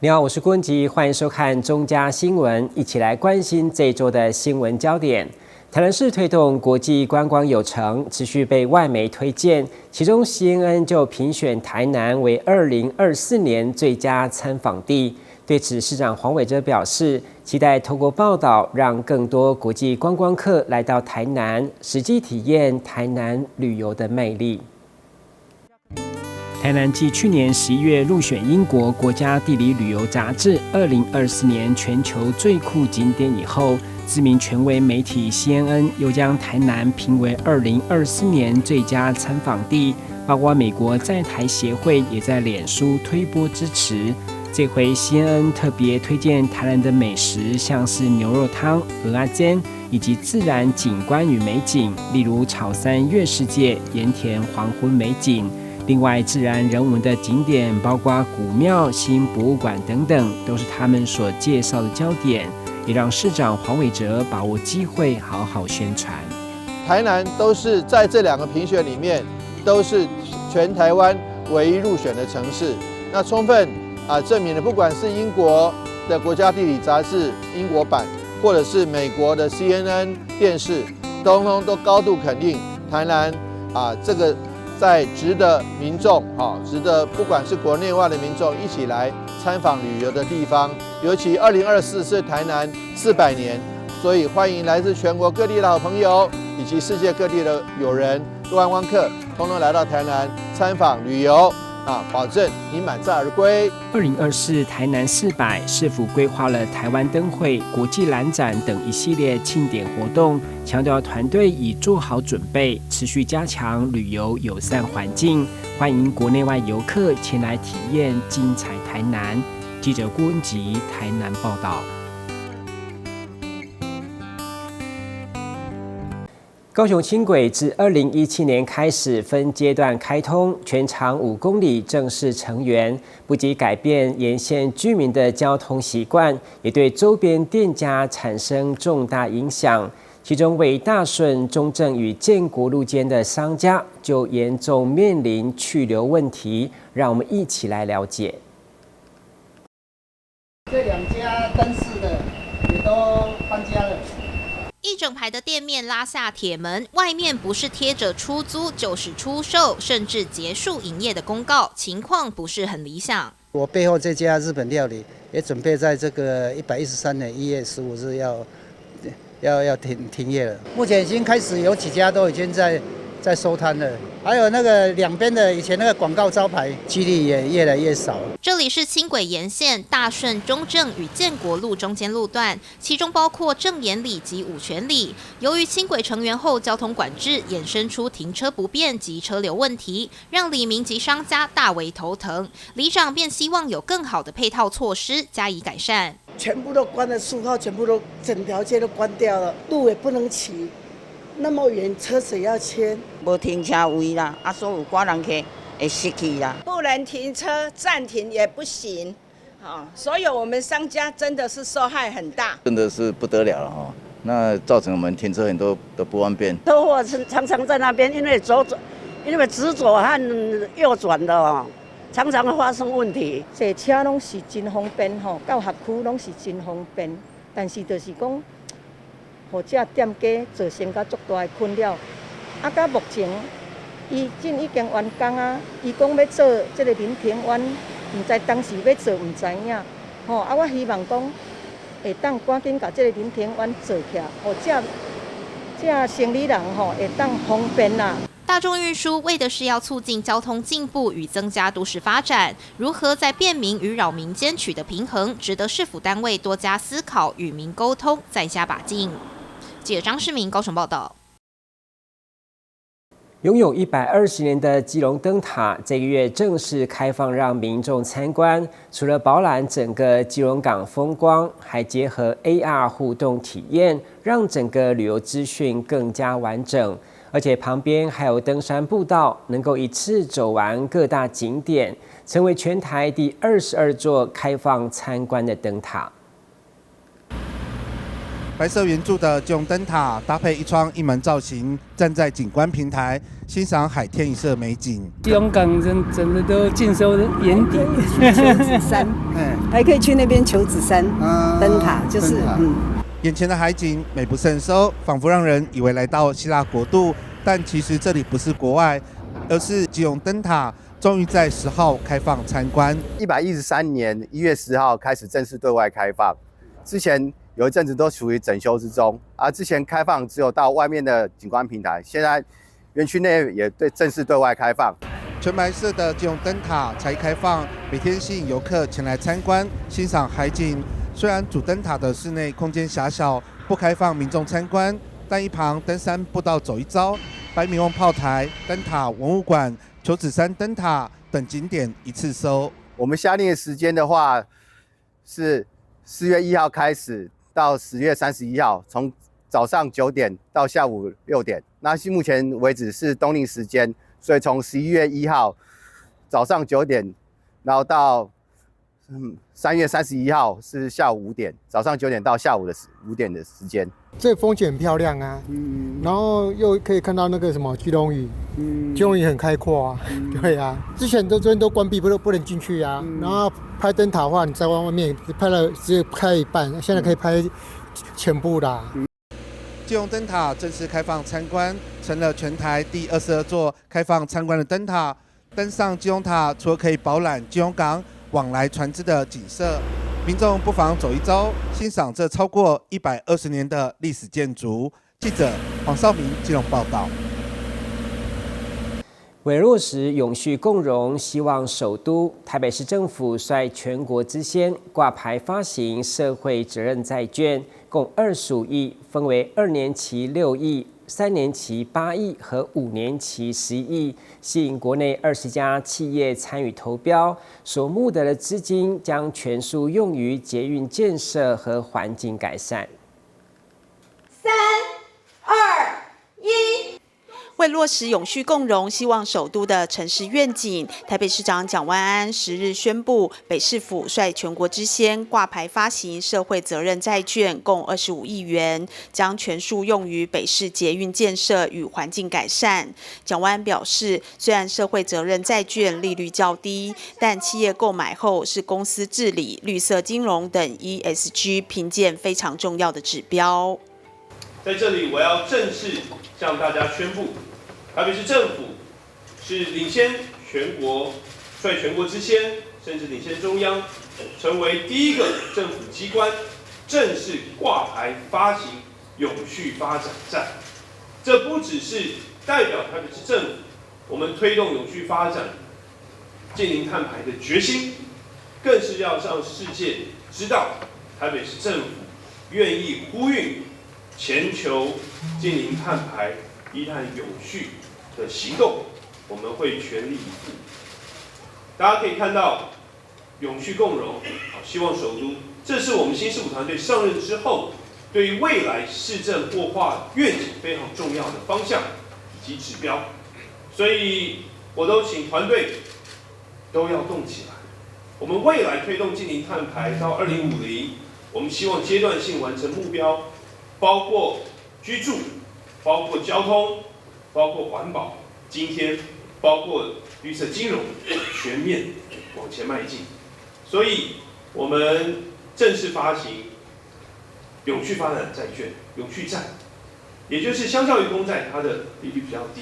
你好，我是郭文吉，欢迎收看中嘉新闻，一起来关心这一周的新闻焦点。台南市推动国际观光有成，持续被外媒推荐，其中 CNN 就评选台南为2024年最佳参访地。对此，市长黄伟哲表示，期待透过报道，让更多国际观光客来到台南，实际体验台南旅游的魅力。台南继去年11月入选英国国家地理旅游杂志2024年全球最酷景点以后，知名权威媒体 CNN 又将台南评为2024年最佳参访地，包括美国在台协会也在脸书推播支持。这回 CNN 特别推荐台南的美食，像是牛肉汤、蚵仔煎，以及自然景观与美景，例如草山月世界、盐田黄昏美景。另外，自然人文的景点包括古庙、新博物馆等等，都是他们所介绍的焦点，也让市长黄伟哲把握机会好好宣传。台南都是在这2个评选里面，都是全台湾唯一入选的城市。那充分证明了，不管是英国的国家地理杂志英国版，或者是美国的 CNN 电视，都高度肯定台南这个。在值得民众值得不管是国内外的民众一起来参访旅游的地方，尤其2024是台南400年，所以欢迎来自全国各地的好朋友以及世界各地的友人、观光客，通通来到台南参访旅游。保证你满载而归。2024台南400，市府规划了台湾灯会、国际蓝展等一系列庆典活动，强调团队已做好准备，持续加强旅游友善环境，欢迎国内外游客前来体验精彩台南。记者郭文吉台南报道。高雄轻轨自2017年开始分阶段开通，全长5公里正式成员，不仅改变沿线居民的交通习惯，也对周边店家产生重大影响。其中为大顺、中正与建国路间的商家就严重面临去留问题，让我们一起来了解。这2家灯饰的也都搬家了。一整排的店面拉下铁门，外面不是贴着出租就是出售，甚至结束营业的公告，情况不是很理想。我背后这家日本料理也准备在这个113年1月15日要停业了。目前已经开始有几家都已经在收摊了，还有那个两边的以前那个广告招牌，几率也越来越少。这里是轻轨沿线大顺、中正与建国路中间路段，其中包括正言里及五权里。由于轻轨成员后交通管制，衍生出停车不便及车流问题，让里民及商家大为头疼。里长便希望有更好的配套措施加以改善。全部都关了，4号全部都整条街都关掉了，路也不能骑。那么远，车子要牵，无停车位啦，所有观光客会失去啦。不能停车，暂停也不行，所以我们商家真的是受害很大，真的是不得了了哈。那造成我们停车很多的不方便。车祸常常在那边，因为直左和右转的常常会发生问题。坐车拢是真方便到学区拢是真方便，但是就是讲。互这店家造成较足大的困扰，到目前，已经完工啊。伊讲要做这个林田湾，唔知当时要做，唔知影。我希望讲会当赶紧把这个林田湾做起来，互这生理人会当方便啦。大众运输为的是要促进交通进步与增加都市发展，如何在便民与扰民间取得平衡，值得市府单位多加思考，与民沟通，再加把劲。记者张世明高雄报道。拥有120年的基隆灯塔，这个月正式开放让民众参观。除了饱览整个基隆港风光，还结合 AR 互动体验，让整个旅游资讯更加完整。而且旁边还有登山步道，能够一次走完各大景点，成为全台第22座开放参观的灯塔。白色圆柱的基隆灯塔搭配一窗一门造型，站在景观平台欣赏海天一色美景。基隆港整个都尽收眼底。求子山，还可以去那边求子山灯塔，就是眼前的海景美不胜收，仿佛让人以为来到希腊国度，但其实这里不是国外，而是基隆灯塔终于在10号开放参观。113年1月10号开始正式对外开放，之前有一阵子都处于整修之中，之前开放只有到外面的景观平台，现在园区内也正式对外开放。全白色的基隆灯塔才开放，每天吸引游客前来参观欣赏海景。虽然主灯塔的室内空间狭小，不开放民众参观，但一旁登山步道走一遭，白米瓮炮台、灯塔文物馆、求子山灯塔等景点一次收。我们下令的时间的话是4月1号开始到10月31号，从早上9点到下午6点。那目前为止是冬令时间，所以从11月1号早上9点，然后到3月31号是下午5点，早上9点到下午的5点的时间。这风景很漂亮啊，然后又可以看到那个什么基隆屿，基隆屿很开阔啊，对啊，之前这边都关闭，不能进去啊。然后拍灯塔的话，你在外面拍了只拍一半，现在可以拍全部啦。基隆灯塔正式开放参观，成了全台第22座开放参观的灯塔。登上基隆塔，除了可以饱览基隆港往来船只的景色，民众不妨走一遭，欣赏这超过120年的历史建筑。记者黄少明基隆报道。为落实永续共荣，希望首都台北市政府率全国之先挂牌发行社会责任债券，共25亿，分为2年期6亿、3年期8亿和5年期11亿，吸引国内20家企业参与投标，所募得的资金将全数用于捷运建设和环境改善。3、2、1。为落实永续共荣，希望首都的城市愿景，台北市长蒋万安10日宣布，北市府率全国之先挂牌发行社会责任债券，共25亿元，将全数用于北市捷运建设与环境改善。蒋万安表示，虽然社会责任债券利率较低，但企业购买后是公司治理、绿色金融等 ESG 评鉴非常重要的指标。在这里，我要正式向大家宣布，台北市政府是领先全国，率全国之先，甚至领先中央，成为第一个政府机关正式挂牌发行永续发展债。这不只是代表台北市政府我们推动永续发展、净零碳排的决心，更是要让世界知道台北市政府愿意呼吁全球净零碳排、低碳永续的行动，我们会全力以赴。大家可以看到，永续共荣，希望首都，这是我们新市府团队上任之后，对于未来市政擘画愿景非常重要的方向以及指标。所以，我都请团队都要动起来。我们未来推动净零碳排到2050，我们希望阶段性完成目标。包括居住，包括交通，包括环保，今天包括绿色金融，全面往前迈进。所以，我们正式发行永续发展债券、永续债，也就是相较于公债，它的利率比较低。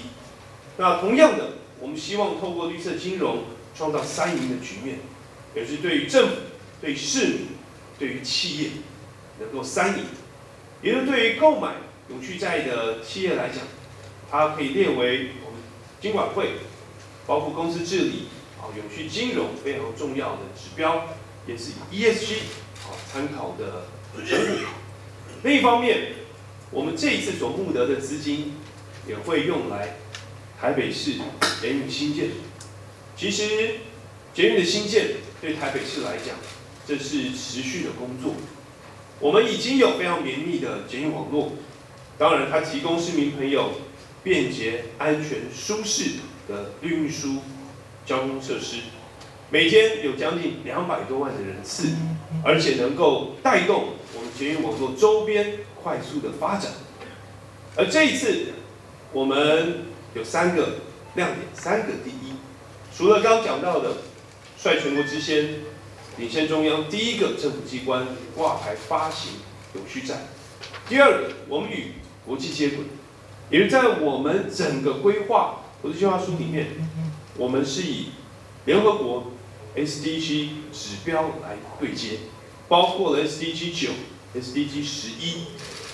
那同样的，我们希望透过绿色金融创造3赢的局面，也是对于政府、对于市民、对于企业能够3赢。也就是对于购买永续债的企业来讲，它可以列为我们金管会，包括公司治理、永续金融非常重要的指标，也是以 ESG 参考的成果。另一方面，我们这一次所募得的资金也会用来台北市捷运新建。其实捷运的新建对台北市来讲，这是持续的工作。我们已经有非常绵密的捷运网络，当然它提供市民朋友便捷、安全、舒适的运输交通设施，每天有将近200多万的人次，而且能够带动我们捷运网络周边快速的发展。而这一次，我们有3个亮点，3个第一。除了刚讲到的率全国之先、领先中央，第一个政府机关挂牌发行永续债；第二个，我们与国际接轨，也是在我们整个规划国际计划书里面，我们是以联合国 SDG 指标来对接，包括了 SDG 9、SDG 11，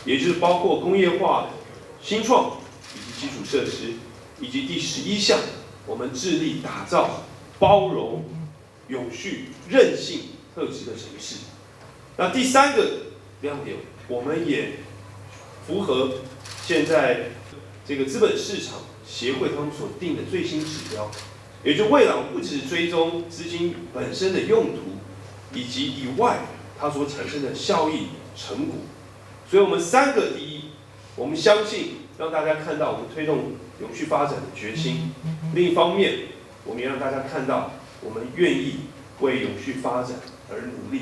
也就是包括工业化、新创以及基础设施，以及第11项，我们致力打造包容、永续、韧性特质的城市。那第3个亮点，我们也符合现在这个资本市场协会他们所定的最新指标，也就未来我们不只是追踪资金本身的用途，以及以外它所产生的效益成果。所以我们3个第一，我们相信让大家看到我们推动永续发展的决心。另一方面，我们也让大家看到我们愿意为永续发展而努力。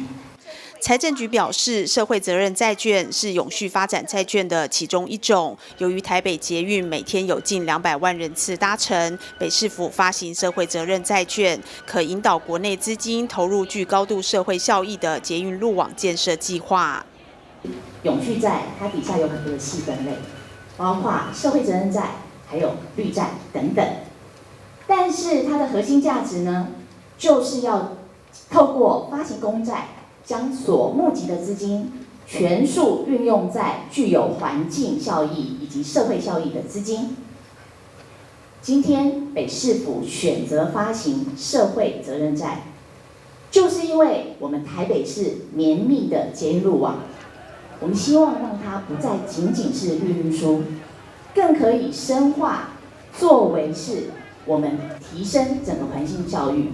财政局表示，社会责任债券是永续发展债券的其中一种。由于台北捷运每天有近200万人次搭乘，北市府发行社会责任债券，可引导国内资金投入具高度社会效益的捷运路网建设计划。永续债它底下有很多的细分类，包括社会责任债、还有绿债等等。但是它的核心价值呢，就是要透过发行公债，将所募集的资金全数运用在具有环境效益以及社会效益的资金。今天北市府选择发行社会责任债，就是因为我们台北市绵密的捷运路网，我们希望让它不再仅仅是绿运输，更可以深化作为是我们提升整个环境教育，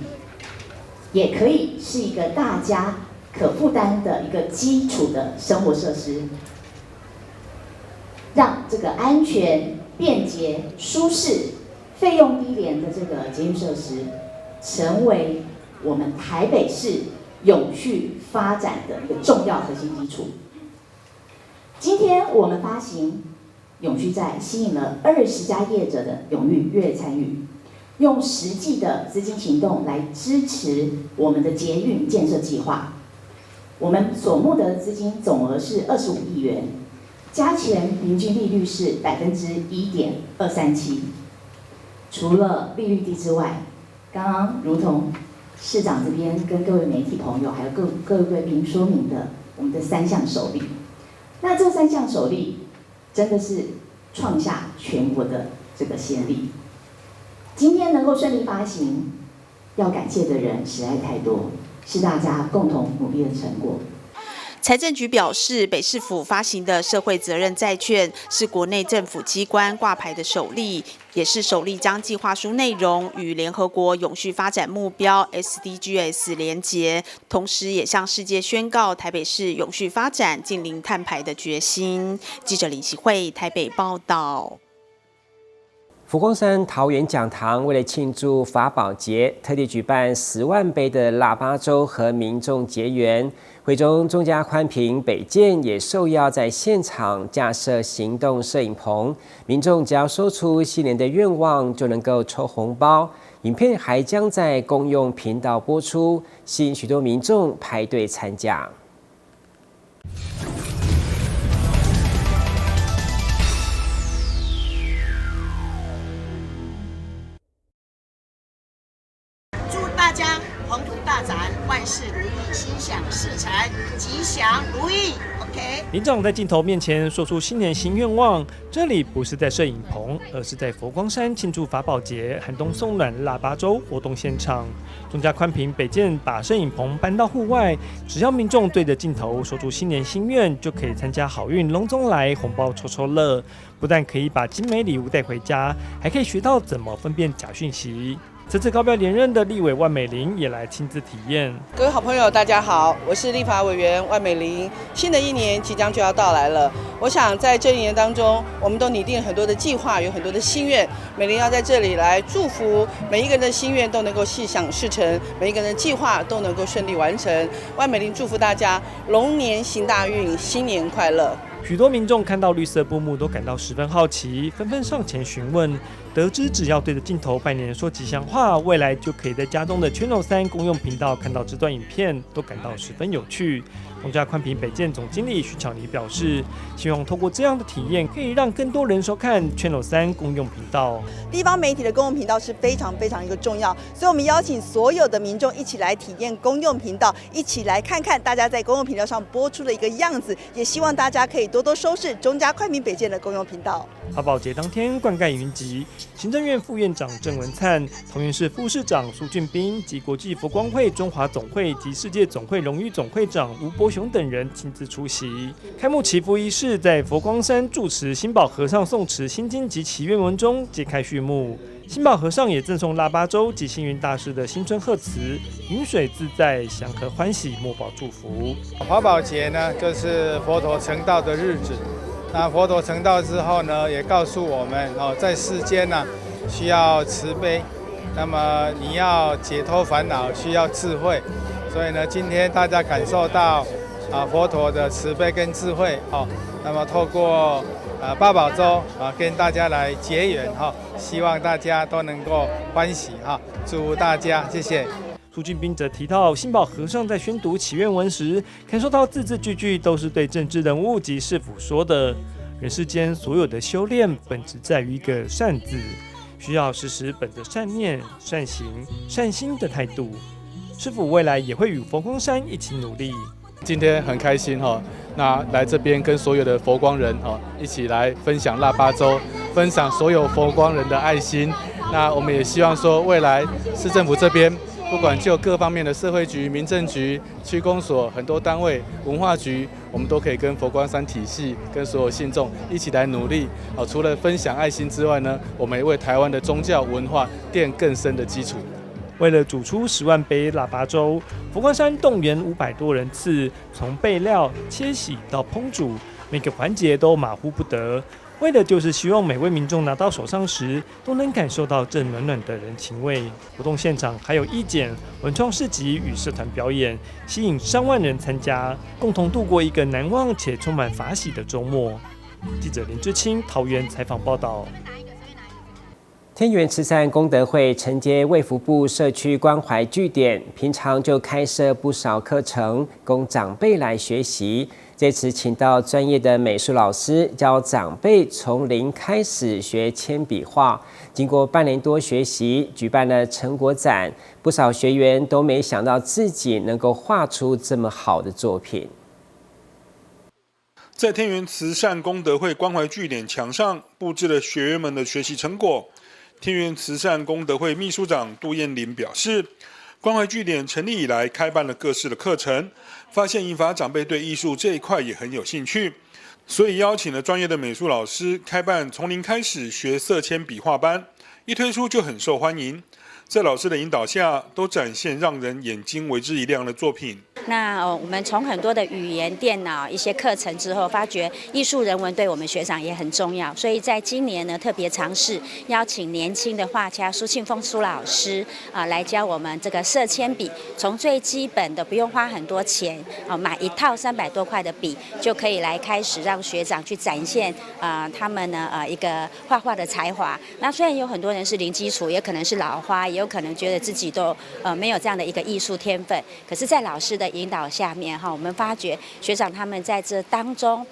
也可以是一个大家可负担的一个基础的生活设施，让这个安全、便捷、舒适、费用低廉的这个捷运设施，成为我们台北市永续发展的一个重要核心基础。今天我们发行永续债，吸引了20家业者的踊跃参与，用实际的资金行动来支持我们的捷运建设计划。我们所募得的资金总额是25亿元，加权平均利率是1.237%。除了利率低之外，刚刚如同市长这边跟各位媒体朋友还有各位贵宾说明的，我们的3项首例。那这3项首例真的是创下全国的这个先例。今天能够顺利发行，要感谢的人实在太多，是大家共同努力的成果。财政局表示，北市府发行的社会责任债券是国内政府机关挂牌的首例，也是首例将计划书内容与联合国永续发展目标 SDGs 连结，同时也向世界宣告台北市永续发展近零碳排的决心。记者林希慧台北报道。佛光山桃园讲堂为了庆祝法宝节，特地举办10万杯的腊八粥和民众结缘。会中中嘉宽屏北建也受邀在现场架设行动摄影棚，民众只要说出新年的愿望，就能够抽红包。影片还将在公用频道播出，吸引许多民众排队参加。大家宏图大展，万事如意，心想事成，吉祥如意。OK。民众在镜头面前说出新年新愿望，这里不是在摄影棚，而是在佛光山庆祝法宝节寒冬送暖腊八粥活动现场。中嘉宽屏北建把摄影棚搬到户外，只要民众对着镜头说出新年心愿，就可以参加好运隆中来红包抽抽乐。不但可以把精美礼物带回家，还可以学到怎么分辨假讯息。这次高票连任的立委万美玲也来亲自体验。各位好朋友，大家好，我是立法委员万美玲。新的一年即将就要到来了，我想在这一年当中，我们都拟定很多的计划，有很多的心愿。美玲要在这里来祝福每一个人的心愿都能够心想事成，每一个人的计划都能够顺利完成。万美玲祝福大家龙年行大运，新年快乐。许多民众看到绿色布幕都感到十分好奇，纷纷上前询问。得知只要对着镜头拜年说吉祥话，未来就可以在家中的Channel 3公用频道看到这段影片，都感到十分有趣。中嘉宽频北建总经理徐巧妮表示，希望透过这样的体验，可以让更多人收看Channel 3公用频道。地方媒体的公用频道是非常一个重要，所以我们邀请所有的民众一起来体验公用频道，一起来看看大家在公用频道上播出的一个样子，也希望大家可以多多收视中嘉宽频北建的公用频道。发宝节当天，灌溉云集，行政院副院长郑文灿、桃园市副市长苏俊斌及国际佛光会中华总会及世界总会荣誉总会长吴伯雄等人亲自出席。开幕祈福仪式在佛光山住持新宝和尚诵持心经及祈愿文中揭开序幕。新宝和尚也赠送腊八粥及星云大师的新春贺词：云水自在，祥和欢喜，莫保祝福。法宝节呢，就是佛陀成道的日子。那佛陀成道之后呢，也告诉我们在世间呢需要慈悲，那么你要解脱烦恼需要智慧，所以呢，今天大家感受到佛陀的慈悲跟智慧那么透过八宝粥跟大家来结缘希望大家都能够欢喜祝福大家，谢谢。苏俊斌则提到，新宝和尚在宣读祈愿文时，感受到字字句句都是对政治人物及市府说的。人世间所有的修炼，本质在于一个善字，需要时时本着善念、善行、善心的态度。市府未来也会与佛光山一起努力。今天很开心那来这边跟所有的佛光人一起来分享腊八粥，分享所有佛光人的爱心。那我们也希望说，未来市政府这边，不管就各方面的社会局、民政局、区公所很多单位、文化局，我们都可以跟佛光山体系、跟所有信众一起来努力。除了分享爱心之外呢，我们也为台湾的宗教文化奠更深的基础。为了煮出10万杯腊八粥，佛光山动员500多人次，从备料、切洗到烹煮，每个环节都马虎不得。为的就是希望每位民众拿到手上时，都能感受到这暖暖的人情味。活动现场还有义剪、文创市集与社团表演，吸引上万人参加，共同度过一个难忘且充满法喜的周末。记者林志清桃园采访报道。天元慈善功德会承接卫福部社区关怀据点，平常就开设不少课程供长辈来学习。这次请到专业的美术老师，教长辈从零开始学铅笔画。经过半年多学习，举办了成果展，不少学员都没想到自己能够画出这么好的作品。在天元慈善功德会关怀据点墙上布置了学员们的学习成果。天元慈善功德会秘书长杜燕玲表示，关怀据点成立以来，开办了各式的课程，发现银发长辈对艺术这一块也很有兴趣，所以邀请了专业的美术老师开办从零开始学色铅笔画班，一推出就很受欢迎。在老师的引导下，都展现让人眼睛为之一亮的作品。那我们从很多的语言、电脑一些课程之后，发觉艺术人文对我们学长也很重要，所以在今年呢，特别尝试邀请年轻的画家苏庆峰苏老师来教我们这个色铅笔，从最基本的不用花很多钱买一套300多块的笔，就可以来开始让学长去展现他们呢一个画画的才华。那虽然有很多人是零基础，也可能是老花，也有可能觉得自己都没有这样的一个艺术天分，可是在老师的引导下面我们发觉学长他们在这当中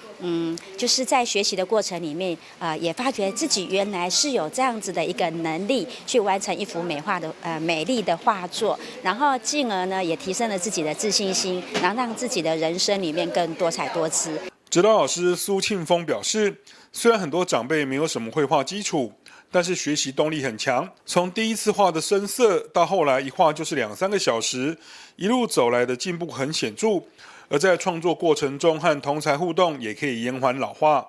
就是在学习的过程里面也发觉自己原来是有这样子的一个能力去完成一幅美丽的画作，然后进而呢也提升了自己的自信心，然后让自己的人生里面更多彩多姿。指导老师苏庆峰表示，虽然很多长辈没有什么绘画基础，但是学习动力很强，从第一次画的深色到后来一画就是2-3个小时，一路走来的进步很显著，而在创作过程中和同侪互动，也可以延缓老化。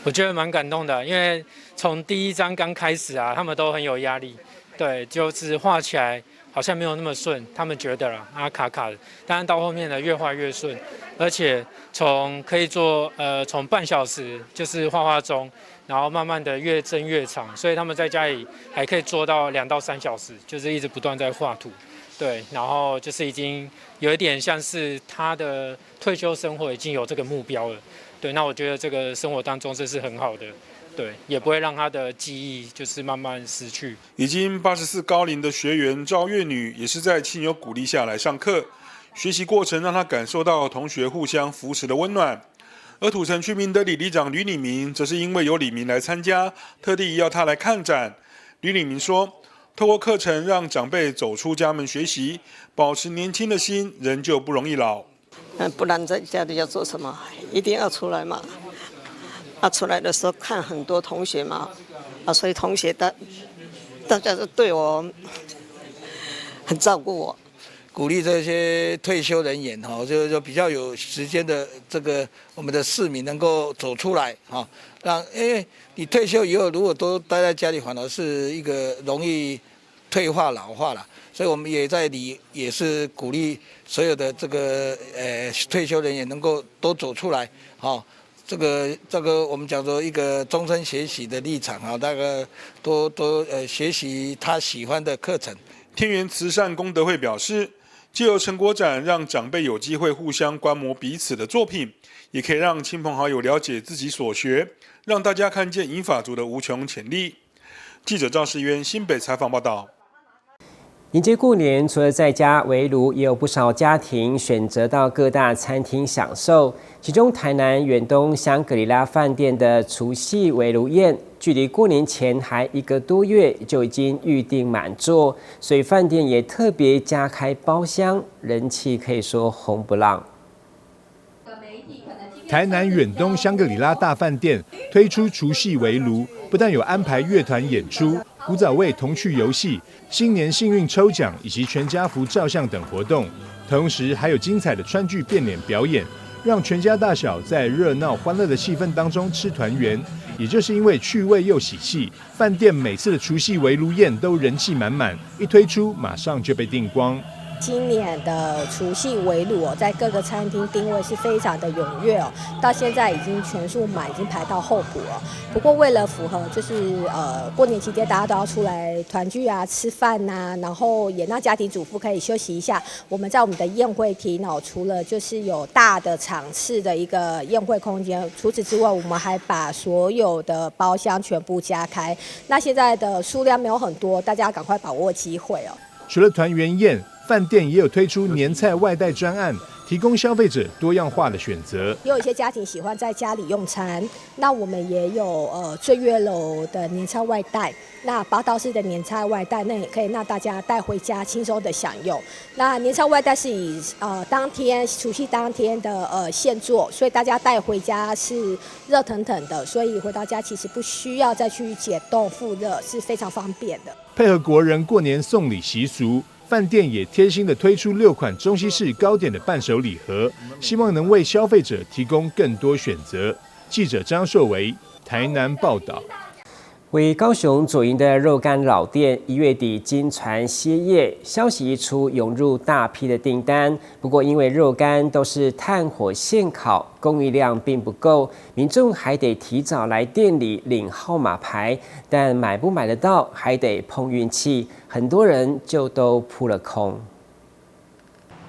我觉得蛮感动的，因为从第一章刚开始他们都很有压力，对，就是画起来好像没有那么顺，他们觉得啦，卡卡的。当然到后面呢，越画越顺，而且可以做从半小时就是画中，然后慢慢的越蒸越长，所以他们在家里还可以做到2到3小时，就是一直不断在画图。对，然后就是已经有一点像是他的退休生活已经有这个目标了。对，那我觉得这个生活当中这是很好的。对，也不会让他的记忆就是慢慢失去。已经84高龄的学员赵月女，也是在亲友鼓励下来上课，学习过程让她感受到同学互相扶持的温暖。而土城区民德里里长吕礼明，则是因为有李明来参加，特地要他来看展。吕礼明说，透过课程让长辈走出家门学习，保持年轻的心，人就不容易老。不然在家里要做什么？一定要出来嘛。出来的时候看很多同学嘛，所以同学大家都对我很照顾我，鼓励这些退休人员就比较有时间的这个我们的市民能够走出来因为你退休以后如果都待在家里，反而是一个容易退化老化了，所以我们也是鼓励所有的这个退休人员能够都走出来这个我们讲说一个终身学习的立场大概多学习他喜欢的课程。天元慈善功德会表示，藉由成果展，让长辈有机会互相观摩彼此的作品，也可以让亲朋好友了解自己所学，让大家看见银发族的无穷潜力。记者赵世渊新北采访报道。迎接过年，除了在家围炉，也有不少家庭选择到各大餐厅享受。其中，台南远东香格里拉饭店的除夕围炉宴，距离过年前还1个多月就已经预订满座，所以饭店也特别加开包厢，人气可以说红不浪。台南远东香格里拉大饭店推出除夕围炉，不但有安排乐团演出、古早味童趣游戏、新年幸运抽奖以及全家福照相等活动，同时还有精彩的川剧变脸表演，让全家大小在热闹欢乐的气氛当中吃团圆。也就是因为趣味又喜气，饭店每次的除夕围炉宴都人气满满，一推出马上就被订光。今年的除夕围炉在各个餐厅定位是非常的踊跃到现在已经全数满，已经排到候补了。不过为了符合就是过年期间大家都要出来团聚啊、吃饭啊，然后也让家庭主妇可以休息一下，我们在我们的宴会厅除了就是有大的场次的一个宴会空间，除此之外，我们还把所有的包厢全部加开。那现在的数量没有很多，大家赶快把握机会除了团圆宴，饭店也有推出年菜外带专案，提供消费者多样化的选择。也有一些家庭喜欢在家里用餐，那我们也有醉月楼的年菜外带，那八道式的年菜外带，那也可以让大家带回家轻松的享用。那年菜外带是以当天除夕当天的现做，所以大家带回家是热腾腾的，所以回到家其实不需要再去解冻复热，是非常方便的。配合国人过年送礼习俗，饭店也贴心的推出6款中西式糕点的伴手礼盒，希望能为消费者提供更多选择。记者张硕维台南报道。为高雄左营的肉干老店1月底经传歇业，消息一出，涌入大批的订单。不过因为肉干都是炭火现烤，供应量并不够，民众还得提早来店里领号码牌，但买不买得到还得碰运气，很多人就都扑了空。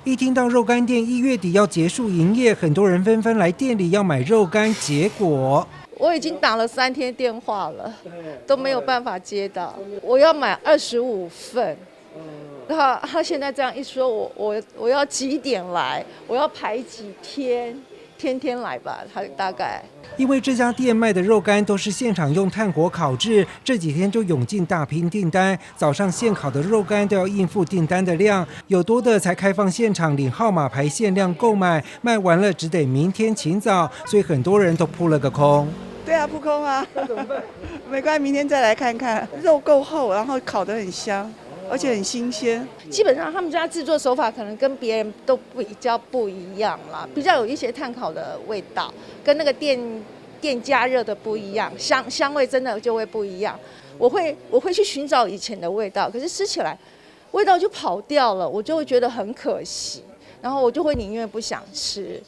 一听到肉干店1月底要结束营业，很多人纷纷来店里要买肉干，结果我已经打了3天电话了，都没有办法接到。我要买25份，他现在这样一说，我要几点来？我要排几天？天天来吧，他大概。因为这家店卖的肉干都是现场用炭火烤制，这几天就涌进大批订单。早上现烤的肉干都要应付订单的量，有多的才开放现场领号码牌限量购买，卖完了只得明天请早，所以很多人都扑了个空。对啊，扑空啊，那怎么办？没关系，明天再来看看。肉够厚，然后烤得很香，而且很新鲜。基本上他们家制作手法可能跟别人都比较不一样啦，比较有一些炭烤的味道，跟那个店加热的不一样，香味真的就会不一样。我会去寻找以前的味道，可是吃起来味道就跑掉了，我就会觉得很可惜，然后我就会宁愿不想吃。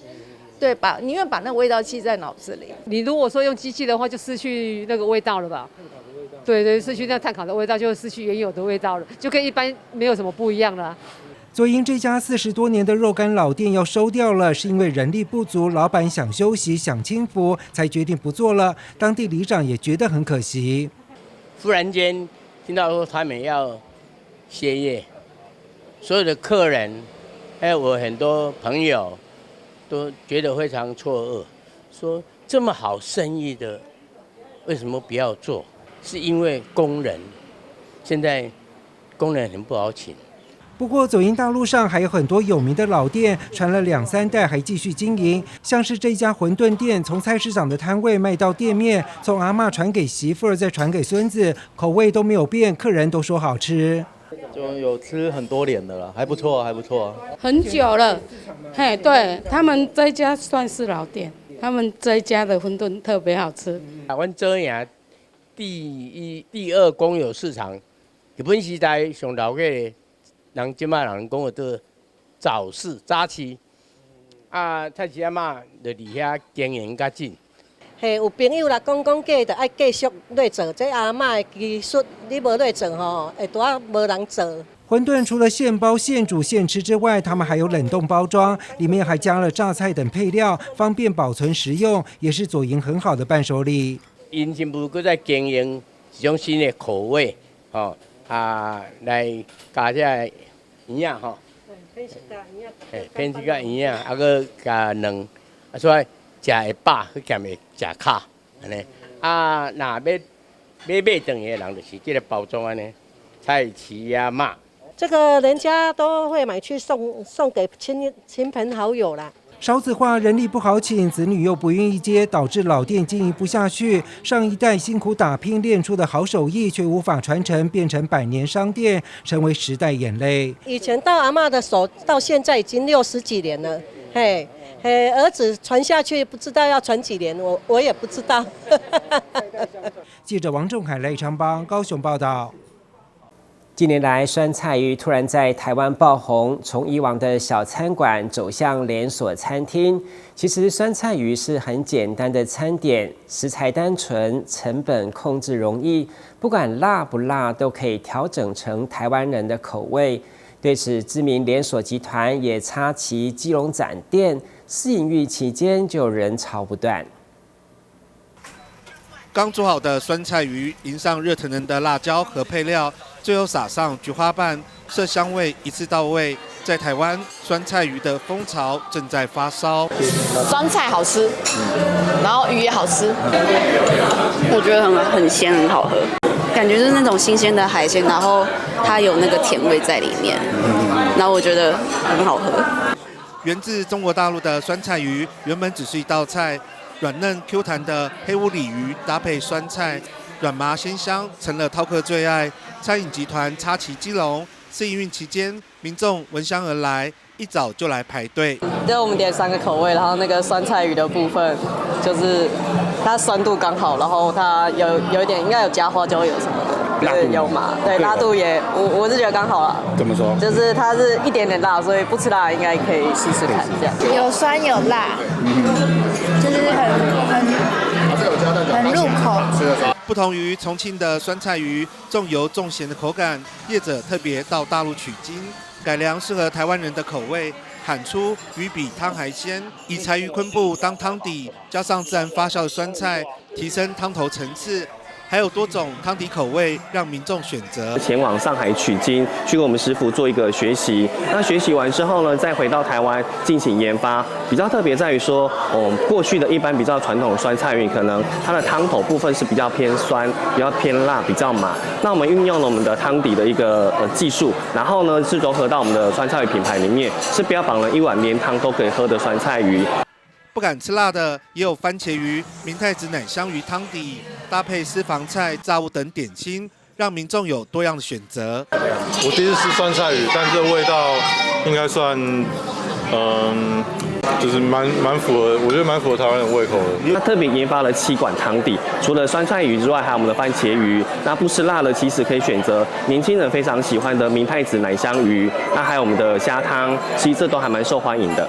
对，宁愿把那个味道记在脑子里。你如果说用机器的话，就失去那个味道了吧？对，失去那碳烤的味道，就失去原有的味道了，就跟一般没有什么不一样了。左营这家40多年的肉干老店要收掉了，是因为人力不足，老板想休息、想轻浮，才决定不做了。当地里长也觉得很可惜。忽然间听到说他们要歇业，所有的客人，还有我很多朋友，都觉得非常错愕，说这么好生意的，为什么不要做？是因为工人，现在工人很不好请。不过，左营大路上还有很多有名的老店，传了2、3代还继续经营。像是这家馄饨店，从菜市场的摊位卖到店面，从阿嬷传给媳妇儿，再传给孙子，口味都没有变，客人都说好吃。就有吃很多年的了，还不错，还不错。很久了，嘿，对他们这一家算是老店，他们这一家的馄饨特别好吃。台湾这样第2公有市场，日本时代上老个。人即摆人讲做早市早市，菜市阿嬷就伫遐经营较紧。嘿，有朋友啦讲价，就爱继续来做。这阿嬷的技术，你无来做吼，会拄啊无人做。馄饨除了现包、现煮、现吃之外，他们还有冷冻包装，里面还加了榨菜等配料，方便保存食用，也是左营很好的伴手礼。因新妇搁在经营一种新的口味，来加这营养吼，偏食加营养，搁加卵，所以食会饱，去兼会食卡，安尼。若要买顿的人，就是这个包装安尼，菜市阿嬷。这个人家都会买去送给亲朋好友啦。少子化，人力不好请，子女又不愿意接，导致老店经营不下去。上一代辛苦打拼练出的好手艺，却无法传承，变成100年商店，成为时代眼泪。以前到阿嬷的手，到现在已经60几年了，嘿，儿子传下去，不知道要传几年，我也不知道。记者王仲海、赖昌邦高雄报道。近年来，酸菜鱼突然在台湾爆红，从以往的小餐馆走向连锁餐厅。其实酸菜鱼是很简单的餐点，食材单纯，成本控制容易，不管辣不辣都可以调整成台湾人的口味。对此，知名连锁集团也插旗基隆展店，试营运期间就人潮不断。刚煮好的酸菜鱼，淋上热腾腾的辣椒和配料，最后撒上菊花瓣，色香味一次到位。在台湾，酸菜鱼的风潮正在发烧。酸菜好吃，然后鱼也好吃，我觉得很鲜，很好喝，感觉就是那种新鲜的海鲜，然后它有那个甜味在里面，然后我觉得很好喝。源自中国大陆的酸菜鱼，原本只是一道菜。软嫩 Q 弹的黑乌鲤鱼搭配酸菜，软麻鲜香，成了饕客最爱。餐饮集团插旗基隆，试营运期间，民众闻香而来，一早就来排队。就我们点3个口味，然后那个酸菜鱼的部分，就是它酸度刚好，然后它有一点应该有加花椒油什么的，对，有嘛？对，辣度也我是觉得刚好啦。怎么说？就是它是一点点辣，所以不吃辣应该可以试试看这样。有酸有辣。就是很入口。不同于重庆的酸菜鱼，重油重咸的口感，业者特别到大陆取经，改良适合台湾人的口味，喊出鱼比汤还鲜，以柴鱼昆布当汤底，加上自然发酵的酸菜，提升汤头层次。还有多种汤底口味让民众选择。前往上海取经，去跟我们师傅做一个学习。那学习完之后呢，再回到台湾进行研发。比较特别在于说，过去的一般比较传统的酸菜鱼，可能它的汤头部分是比较偏酸、比较偏辣、比较麻。那我们运用了我们的汤底的一个技术，然后呢是融合到我们的酸菜鱼品牌里面，是标榜了一碗连汤都可以喝的酸菜鱼。不敢吃辣的，也有番茄鱼、明太子奶香鱼汤底，搭配私房菜、炸物等点心，让民众有多样的选择。我第一次吃酸菜鱼，但这味道应该算，就是蛮符合，我觉得蛮符合台湾人胃口的。那特别研发了7款汤底，除了酸菜鱼之外，还有我们的番茄鱼。那不吃辣的，其实可以选择年轻人非常喜欢的明太子奶香鱼。那还有我们的虾汤，其实这都还蛮受欢迎的。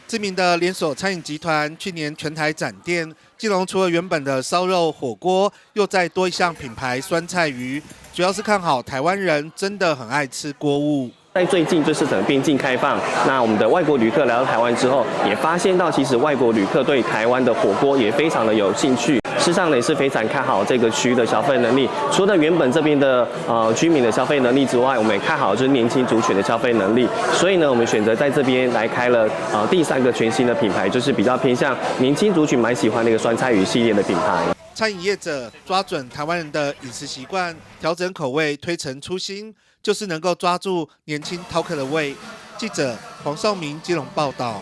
知名的连锁餐饮集团去年全台展店，基隆除了原本的烧肉火锅，又再多一项品牌酸菜鱼，主要是看好台湾人真的很爱吃锅物。在最近这次的边境开放，那我们的外国旅客来到台湾之后，也发现到其实外国旅客对台湾的火锅也非常的有兴趣。事实上呢，也是非常看好这个区的消费能力。除了原本这边的居民的消费能力之外，我们也看好就是年轻族群的消费能力。所以呢，我们选择在这边来开了第3个全新的品牌，就是比较偏向年轻族群蛮喜欢的一个酸菜鱼系列的品牌。餐饮业者抓准台湾人的饮食习惯，调整口味，推陈出新，就是能够抓住年轻饕客的胃。记者黄少明基隆报道。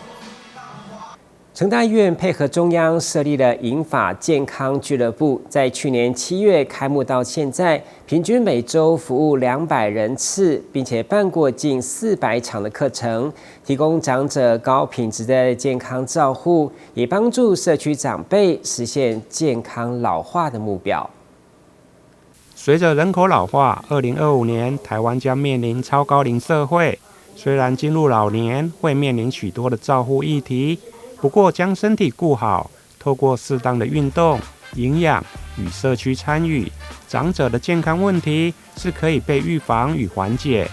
成大医院配合中央设立了银发健康俱乐部，在去年7月开幕到现在，平均每周服务200人次，并且办过近400场的课程，提供长者高品质的健康照护，也帮助社区长辈实现健康老化的目标。随着人口老化，2025年台湾将面临超高龄社会。虽然进入老年会面临许多的照护议题，不过将身体顾好，透过适当的运动、营养与社区参与，长者的健康问题是可以被预防与缓解。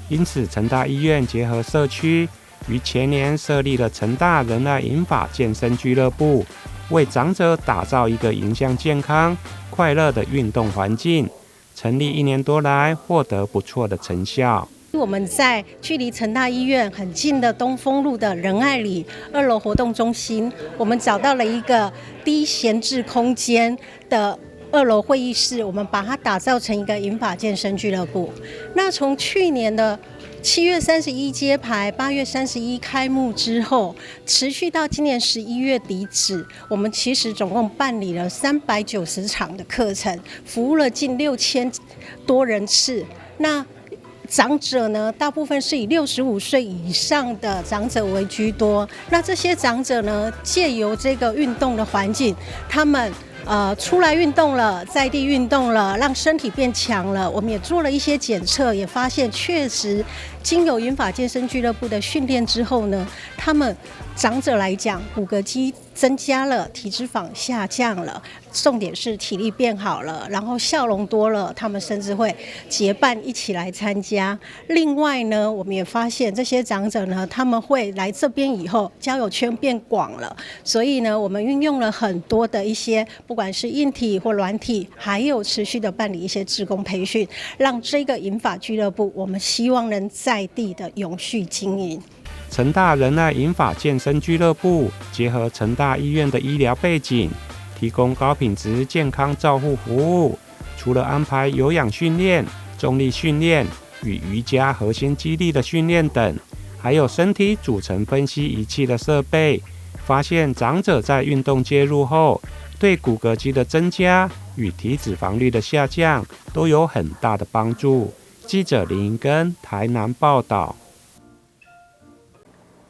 因此，成大医院结合社区，于前年设立了成大仁爱银发健身俱乐部，为长者打造一个迎向健康、快乐的运动环境。成立1年多来，获得不错的成效。我们在距离成大医院很近的东丰路的仁爱里2楼活动中心，我们找到了一个低闲置空间的2楼会议室，我们把它打造成一个银发健身俱乐部。那从去年的7月31揭牌，8月31开幕之后，持续到今年11月底止，我们其实总共办理了390场的课程，服务了近6000多人次。那长者呢，大部分是以65岁以上的长者为居多。那这些长者呢，借由这个运动的环境，他们出来运动了，在地运动了，让身体变强了。我们也做了一些检测，也发现确实经由银发健身俱乐部的训练之后呢，他们长者来讲，骨骼肌增加了，体脂肪下降了，重点是体力变好了，然后笑容多了，他们甚至会结伴一起来参加。另外呢，我们也发现这些长者呢，他们会来这边以后，交友圈变广了，所以呢，我们运用了很多的一些，不管是硬体或软体，还有持续的办理一些志工培训，让这个银发俱乐部，我们希望能在地的永续经营。成大仁爱银发健身俱乐部结合成大医院的医疗背景，提供高品质健康照护服务。除了安排有氧训练、重力训练与瑜伽核心肌力的训练等，还有身体组成分析仪器的设备，发现长者在运动介入后，对骨骼肌的增加与体脂肪率的下降都有很大的帮助。记者林盈根台南报道。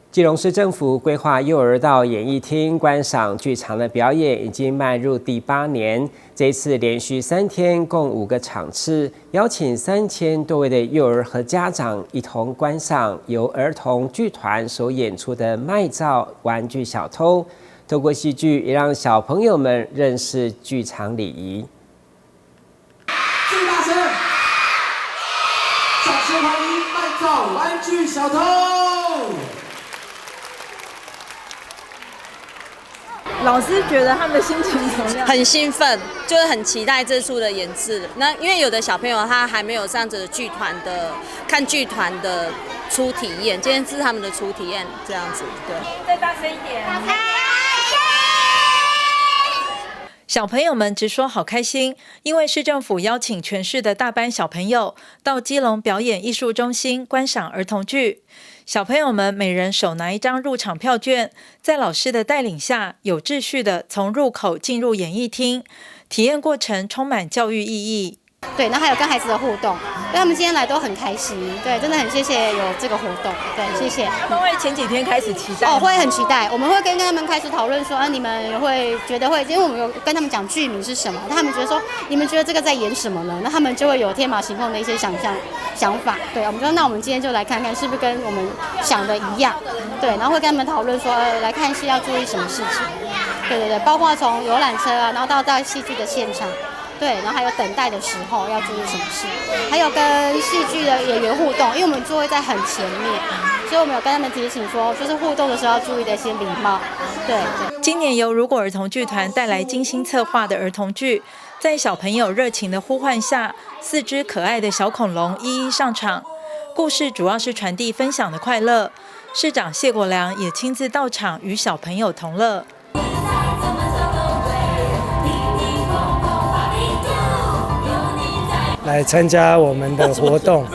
基隆市政府规划幼儿到演艺厅观赏剧场的表演已经迈入第8年。这次连续3天，共5个场次，邀请3000多位的幼儿和家长一同观赏由儿童剧团所演出的《卖照玩具小偷》。透过戏剧，也让小朋友们认识剧场礼仪。最大声！掌声欢迎《卖照玩具小偷》。老师觉得他们的心情怎么样？很兴奋，就是很期待这出的演示。那因为有的小朋友他还没有这样子的剧团的看剧团的初体验，今天是他们的初体验，这样子。对，再大声一点。小朋友们直说好开心，因为市政府邀请全市的大班小朋友到基隆表演艺术中心观赏儿童剧。小朋友们每人手拿一张入场票券，在老师的带领下，有秩序的从入口进入演艺厅，体验过程充满教育意义。对，然后还有跟孩子的互动，对他们今天来都很开心，对，真的很谢谢有这个活动，对，谢谢。因为前几天开始期待会很期待，我们会跟他们开始讨论说，你们会觉得会，因为我们有跟他们讲剧名是什么，他们觉得说你们觉得这个在演什么呢？那他们就会有天马行空的一些想法，对，我们说那我们今天就来看看是不是跟我们想的一样，对，然后会跟他们讨论说，来看戏要注意什么事情，对，包括从游览车啊，然后到戏剧的现场。对，然后还有等待的时候要注意什么事，还有跟戏剧的演员互动，因为我们座位在很前面，所以我们有跟他们提醒说，就是互动的时候要注意的一些礼貌。对。今年由如果儿童剧团带来精心策划的儿童剧，在小朋友热情的呼唤下，4只可爱的小恐龙一一上场。故事主要是传递分享的快乐，市长谢国良也亲自到场与小朋友同乐。来参加我们的活动，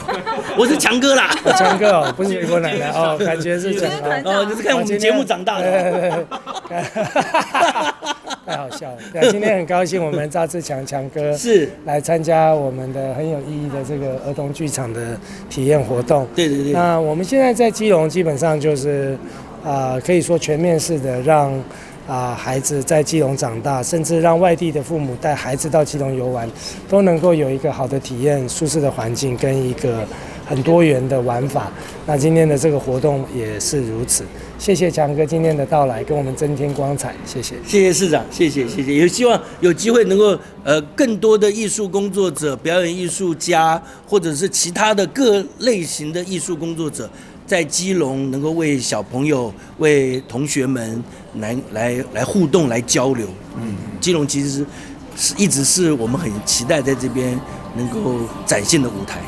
我是强哥啦，强哥哦，不是美国奶奶哦，感觉是这样哦，就是看我们节目长大的，对，太好笑了。对，今天很高兴，我们赵志强强哥是来参加我们的很有意义的这个儿童剧场的体验活动。对。那我们现在在基隆，基本上就是可以说全面式的让。孩子在基隆长大，甚至让外地的父母带孩子到基隆游玩，都能够有一个好的体验、舒适的环境跟一个很多元的玩法。那今天的这个活动也是如此。谢谢强哥今天的到来，跟我们增添光彩。谢谢市长，谢谢。也希望有机会能够更多的艺术工作者、表演艺术家，或者是其他的各类型的艺术工作者。在基隆能够为小朋友、为同学们来互动、来交流。基隆其实一直是我们很期待在这边能够展现的舞台。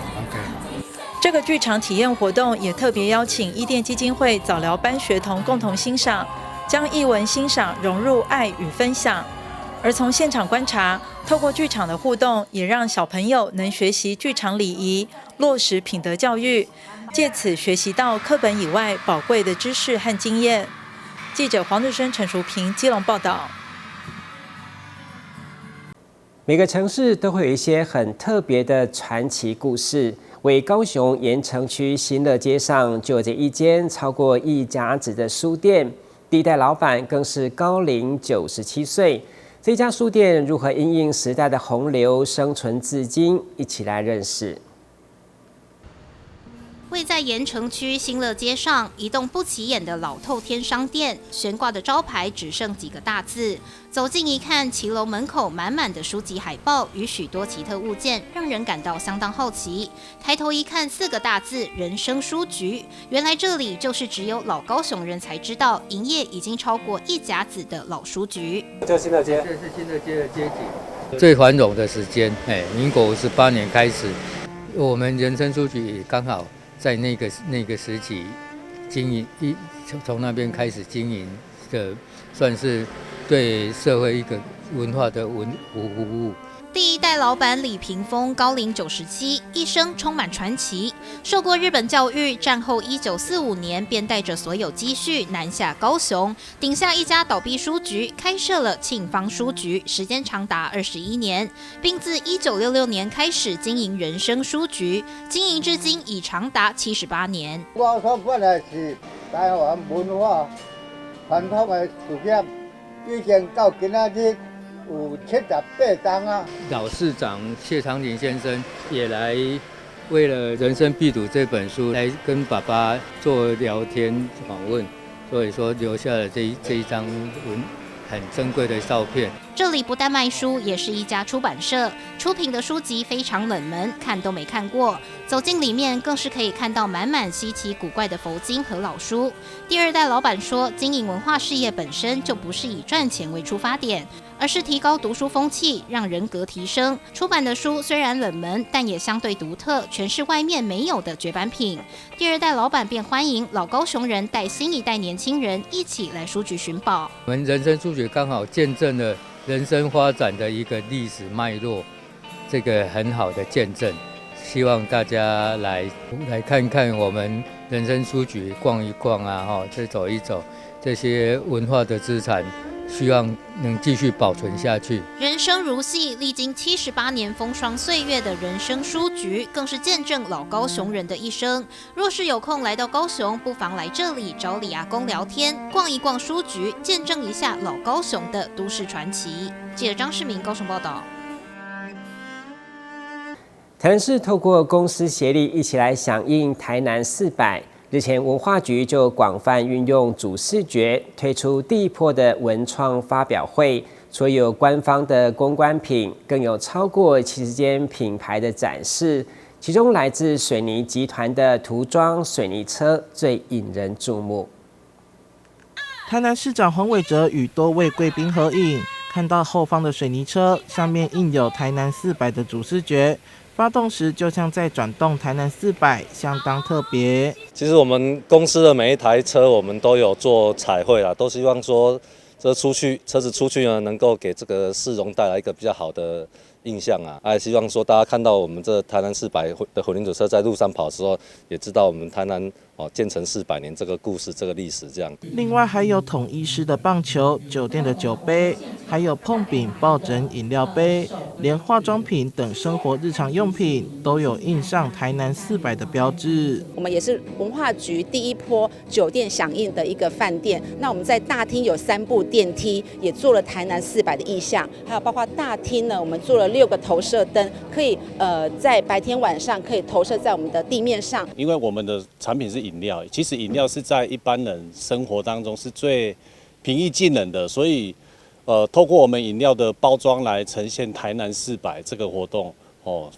这个剧场体验活动也特别邀请伊甸基金会早疗班学童共同欣赏，将艺文欣赏融入爱与分享。而从现场观察，透过剧场的互动，也让小朋友能学习剧场礼仪，落实品德教育。借此学习到课本以外宝贵的知识和经验。记者黄日升、陈淑平，基隆报道。每个城市都会有一些很特别的传奇故事。为高雄盐埕区新乐街上就有着一间超过1甲子的书店，第一代老板更是高龄97岁。这家书店如何因应时代的洪流生存至今？一起来认识。位在盐埕区新乐街上，一栋不起眼的老透天商店，悬挂的招牌只剩几个大字。走近一看，骑楼门口满满的书籍海报与许多奇特物件，让人感到相当好奇。抬头一看，4个大字“人生书局”，原来这里就是只有老高雄人才知道，营业已经超过1甲子的老书局。这是新乐街，这是新乐街的街景，最繁荣的时间。民国58年开始，我们人生书局也刚好。在那个时期经营从那边开始经营的，算是对社会一个文化的服务。第一代老板李屏风高龄97，一生充满传奇。受过日本教育，战后1945年便带着所有积蓄南下高雄，顶下一家倒闭书局，开设了庆芳书局，时间长达21年，并自1966年开始经营人生书局，经营至今已长达78年。我所管的是台湾文化传统的事业，已经到今仔日。有78档啊！老市长谢长廷先生也来，为了《人生必读》这本书来跟爸爸做聊天访问，所以说留下了这一张很珍贵的照片。这里不但卖书，也是一家出版社，出品的书籍非常冷门，看都没看过。走进里面，更是可以看到满满稀奇古怪的佛经和老书。第二代老板说，经营文化事业本身就不是以赚钱为出发点，而是提高读书风气，让人格提升。出版的书虽然冷门，但也相对独特，全是外面没有的绝版品。第二代老板便欢迎老高雄人带新一代年轻人一起来书局寻宝。我们人生书局刚好见证了人生发展的一个历史脉络，这个很好的见证。希望大家来看看我们人生书局，逛一逛啊，再走一走，这些文化的资产希望能继续保存下去。人生如戏，历经78年风霜岁月的人生书局，更是见证老高雄人的一生。若是有空来到高雄，不妨来这里找李阿公聊天，逛一逛书局，见证一下老高雄的都市传奇。记者张世明高雄报道。台南市透过公私协力一起来响应台南400。日前，文化局就广泛运用主视觉，推出第一波的文创发表会。除了有官方的公关品，更有超过70间品牌的展示。其中来自水泥集团的涂装水泥车最引人注目。台南市长黄伟哲与多位贵宾合影，看到后方的水泥车上面印有台南400的主视觉。发动时就像在转动台南400，相当特别。其实我们公司的每一台车，我们都有做彩绘啦，都希望说车子出去呢，能够给这个市容带来一个比较好的印象啊。也希望说大家看到我们这台南400的混凝土车在路上跑的时候，也知道我们台南建成400年这个故事、这个历史这样。另外还有统一式的棒球、酒店的酒杯，还有碰饼、抱枕、饮料杯，连化妆品等生活日常用品都有印上台南400的标志。我们也是文化局第一波酒店响应的一个饭店。那我们在大厅有3部电梯，也做了台南400的意象，还有包括大厅呢，我们做了6个投射灯，可以在白天晚上可以投射在我们的地面上。因为我们的产品是饮料，其实饮料是在一般人生活当中是最平易近人的，所以透过我们饮料的包装来呈现台南400这个活动，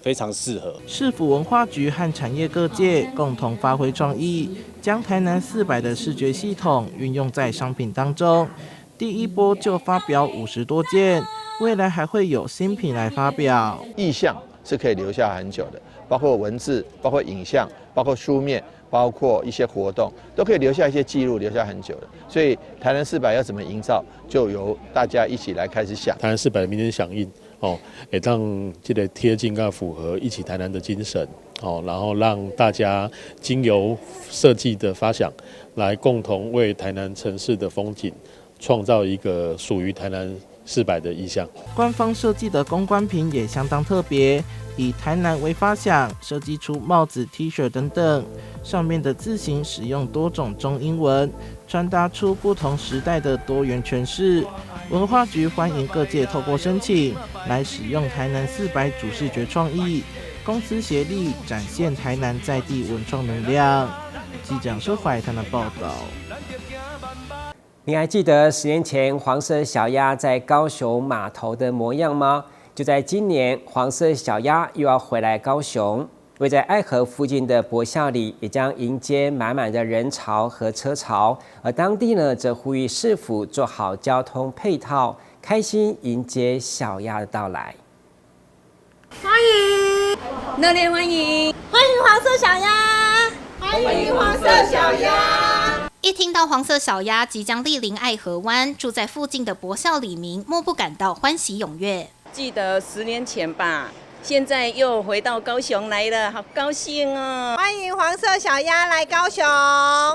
非常适合。市府文化局和产业各界共同发挥创意，将台南400的视觉系统运用在商品当中。第一波就发表50多件，未来还会有新品来发表。意象是可以留下很久的，包括文字，包括影像，包括书面，包括一些活动，都可以留下一些记录，留下很久的。所以台南400要怎么营造，就由大家一起来开始想。台南400明天响应也让这个贴近更符合一起台南的精神然后让大家经由设计的发想，来共同为台南城市的风景创造一个属于台南400的意象。官方设计的公关品也相当特别，以台南为发想，设计出帽子、T 恤等等，上面的字形使用多种中英文，传达出不同时代的多元诠释。文化局欢迎各界透过申请来使用台南400主视觉创意，公私协力展现台南在地文创能量。记者收怀台南报道。你还记得10年前黄色小鸭在高雄码头的模样吗？就在今年，黄色小鸭又要回来高雄。位在爱河附近的博孝里，也将迎接满满的人潮和车潮。而当地呢，则呼吁市府做好交通配套，开心迎接小鸭的到来。欢迎，热烈欢迎，欢迎黄色小鸭，欢迎黄色小鸭。一听到黄色小鸭即将莅临爱河湾，住在附近的博孝里民莫不感到欢喜踊跃。记得10年前吧，现在又回到高雄来了，好高兴哦！欢迎黄色小鸭来高雄，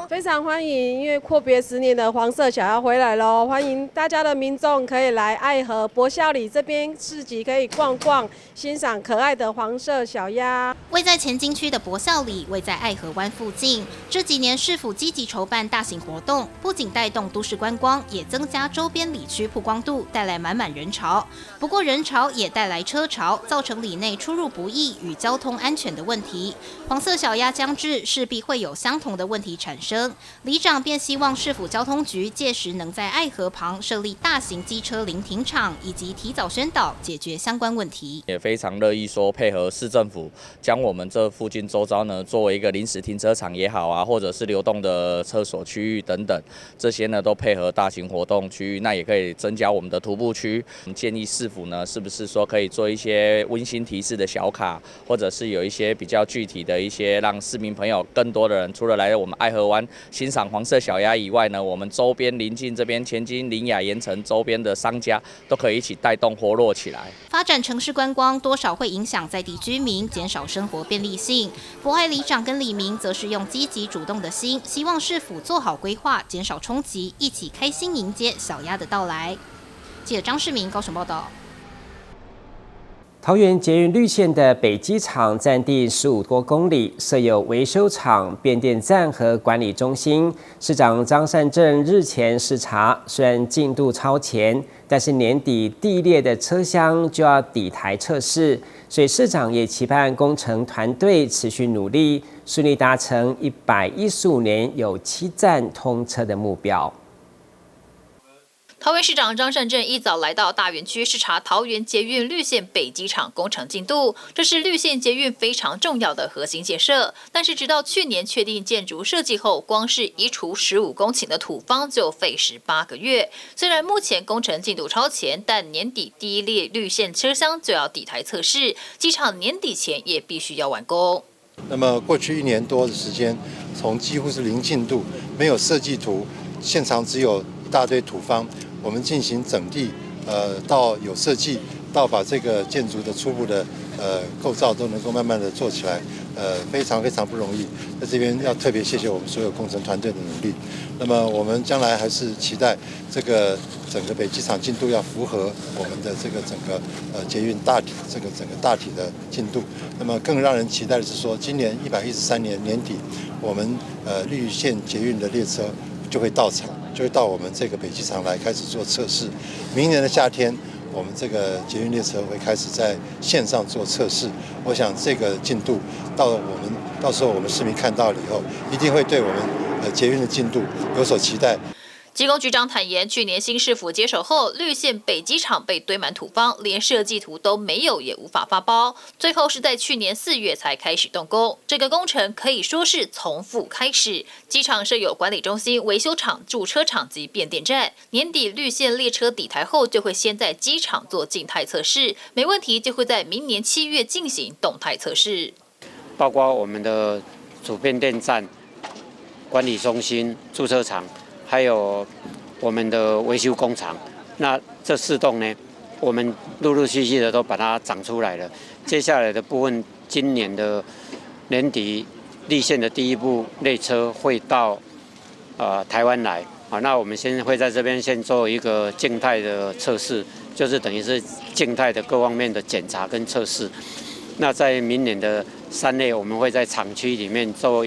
非常欢迎，因为阔别10年的黄色小鸭回来喽！欢迎大家的民众可以来爱河博孝里这边市集可以逛逛，欣赏可爱的黄色小鸭。位在前金区的博孝里，位在爱河湾附近。这几年市府积极筹办大型活动，不仅带动都市观光，也增加周边里区曝光度，带来满满人潮。不过人潮也带来车潮，造成里内出入不易与交通安全的问题。黄色小鸭将至，势必会有相同的问题产生。里长便希望市府交通局届时能在爱河旁设立大型机车临停场，以及提早宣导解决相关问题。也非常乐意说配合市政府，将我们这附近周遭呢作为一个临时停车场也好啊，或者是流动的厕所区域等等，这些呢都配合大型活动区域，那也可以增加我们的徒步区。建议市府呢是不是说可以做一些温馨心提示的小卡，或者是有一些比较具体的一些让市民朋友更多的人除了来我们爱河湾欣赏黄色小鸭以外呢，我们周边邻近这边前金、林雅、盐城周边的商家都可以一起带动活络起来。发展城市观光多少会影响在地居民，减少生活便利性。博爱里长跟李明则是用积极主动的心，希望市府做好规划，减少冲击，一起开心迎接小鸭的到来。记者张世明高雄报道。桃园捷运绿线的北机场占地15多公里，设有维修厂、变电站和管理中心。市长张善政日前视察，虽然进度超前，但是年底第一列的车厢就要抵台测试，所以市长也期盼工程团队持续努力，顺利达成115年有7站通车的目标。桃园市长张善政一早来到大园区视察桃园捷运绿线北机场工程进度，这是绿线捷运非常重要的核心建设。但是直到去年确定建筑设计后，光是移除15公顷的土方就费时8个月。虽然目前工程进度超前，但年底第一列绿线车厢就要抵台测试，机场年底前也必须要完工。那么过去1年多的时间，从几乎是零进度，没有设计图，现场只有一大堆土方。我们进行整地，到有设计，到把这个建筑的初步的构造都能够慢慢的做起来，非常非常不容易。在这边要特别谢谢我们所有工程团队的努力。那么我们将来还是期待这个整个北机场进度要符合我们的这个整个捷运大体这个整个大体的进度。那么更让人期待的是说，今年113年年底，我们绿线捷运的列车就会到场。就会到我们这个北机场来开始做测试。明年的夏天，我们这个捷运列车会开始在线上做测试。我想这个进度到时候我们市民看到了以后，一定会对我们捷运的进度有所期待。机工局长坦言，去年新市府接手后，绿线北机场被堆满土方，连设计图都没有，也无法发包。最后是在去年4月才开始动工。这个工程可以说是从负开始。机场设有管理中心、维修厂、驻车场及变电站。年底绿线列车抵台后，就会先在机场做静态测试，没问题就会在明年7月进行动态测试。包括我们的主变电站、管理中心、驻车场。还有我们的维修工厂，那这4栋呢，我们陆陆续续的都把它长出来了。接下来的部分，今年的年底，绿线的第一部列车会到台湾来啊。那我们先会在这边先做一个静态的测试，就是等于是静态的各方面的检查跟测试。那在明年的3月，我们会在厂区里面做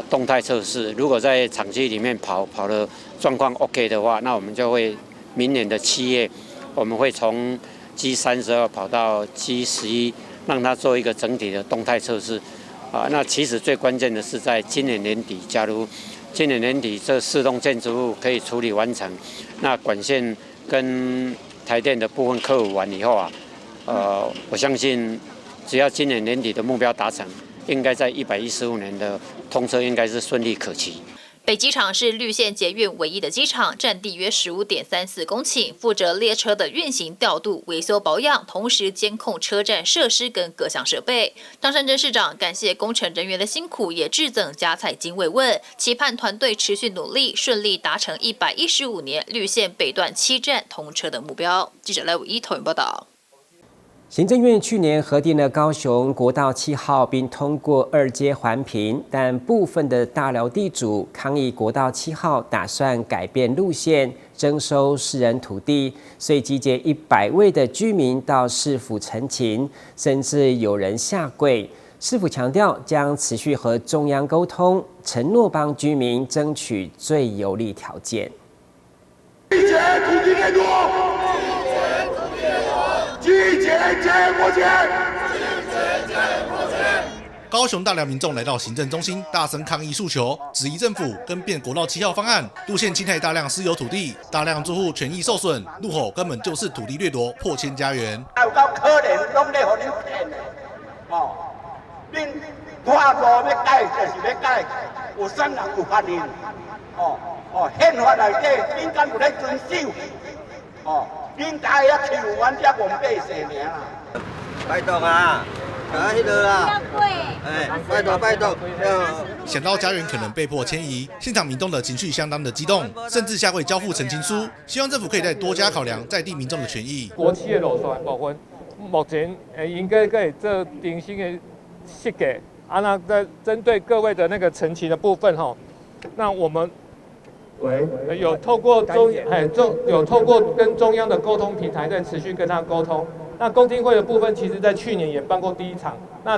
动态测试，如果在厂区里面跑的状况 OK 的话，那我们就会明年的7月，我们会从 G32跑到 G11，让它做一个整体的动态测试。那其实最关键的是在今年年底，假如今年年底这4栋建筑物可以处理完成，那管线跟台电的部分克服完以后我相信只要今年年底的目标达成，应该在115年的通车应该是顺利可期。北机场是绿线捷运唯一的机场，占地约15.34公顷，负责列车的运行、调度、维修、保养，同时监控车站设施跟各项设备。张善政市长感谢工程人员的辛苦，也致赠加菜金慰问，期盼团队持续努力，顺利达成115年绿线北段7站通车的目标。记者赖武一投影报道。行政院去年核定了高雄国道7号，并通过2阶环评，但部分的大寮地主抗议国道7号打算改变路线，征收私人土地，所以集结100位的居民到市府陈情，甚至有人下跪。市府强调将持续和中央沟通，承诺帮居民争取最有利条件。高雄大寮民众来到行政中心，大声抗议诉求，质疑政府更变国道7号方案，路线侵害大量私有土地，大量住户权益受损，路口根本就是土地掠夺，破千家园。有够可怜，拢咧互恁骗的，恁拖路要改就是要改，有啥人有法令？宪法内底应该有咧遵守。哦，应该要抽完才往百姓尔啦。拜托啊！啊，迄个啦，拜托，想到家园可能被迫迁移，现场民众的情绪相当的激动，甚至下跪交付陈情书，希望政府可以再多加考量在地民众的权益。国企的路线部分，目前应该可以做定新的设计，那在针对各位的那个陈情的部分哈，那我们有透过有透过跟中央的沟通平台在持续跟他沟通。那公听会的部分，其实在去年也办过第一场，那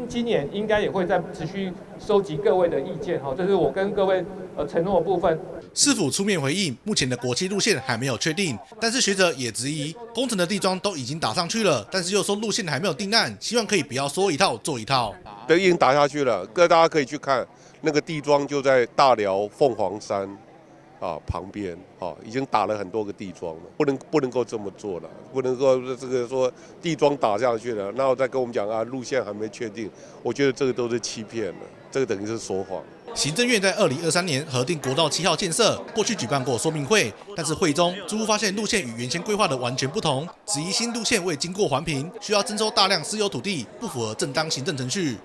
今年应该也会再持续收集各位的意见哈，这是我跟各位承诺的部分。市府出面回应，目前的国际路线还没有确定，但是学者也质疑，工程的地桩都已经打上去了，但是又说路线还没有定案，希望可以不要说一套做一套。对，已经打下去了，大家可以去看那个地桩，就在大寮凤凰山。旁边已经打了很多个地桩了，不能够这么做了，不能够这个说地桩打下去了，然后再跟我们讲路线还没确定，我觉得这个都是欺骗了，这个等于是说谎。行政院在2023年核定国道7号建设，过去举办过说明会，但是会中租户发现路线与原先规划的完全不同，质疑新路线未经过环评，需要征收大量私有土地，不符合正当行政程序。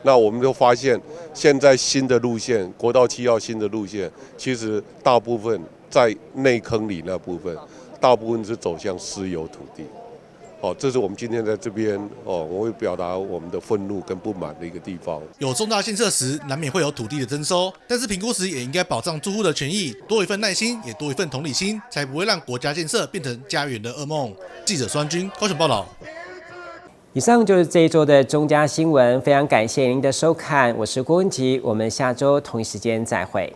那我们就发现，现在新的路线，国道7号新的路线，其实大部分在内坑里那部分，大部分是走向私有土地。这是我们今天在这边我会表达我们的愤怒跟不满的一个地方。有重大建设时，难免会有土地的征收，但是评估时也应该保障住户的权益，多一份耐心，也多一份同理心，才不会让国家建设变成家园的噩梦。记者孙军高雄报道。以上就是这一周的中嘉新闻，非常感谢您的收看，我是郭文吉，我们下周同一时间再会。